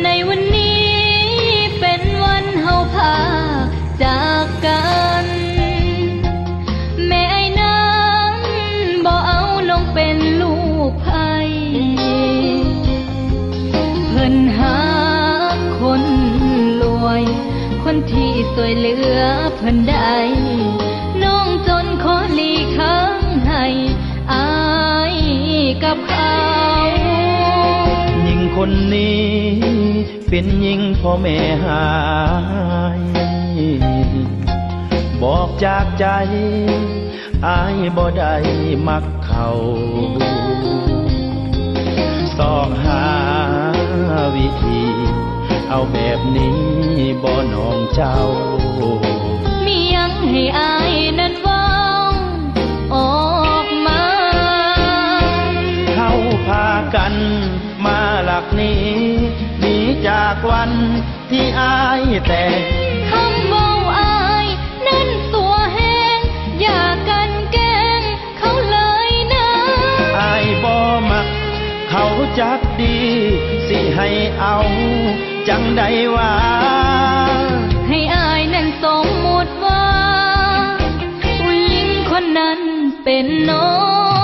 ในวันนี้เป็นวันเฮาพาจากกันแม่ไอ้นั้นบ่เอาลงเป็นลูกไผเพิ่นหาคนรวยคนที่สวยเหลือเพิ่นได้น้องจนขอหลีกทางให้อายกับเขาหญิงคนนี้เป็นหญิงพ่อแม่หายบอกจากใจอายบ่ได้มักเขาสอกหาวิธีเอาแบบนี้บ่น้องเจ้ามียังให้อายนั้นเว้าออกมาเขาพากันมาหลักนี้หนีจากวันที่อายแต่คำเว้าอายนั้นสัวแห้งอย่ากันแกล้งเขาเลยนะอายบ่มักเขาจักดีสิให้เอาจังใดว่าให้อายนั้นสมมุติว่าผู้หญิงคนนั้นเป็นน้อง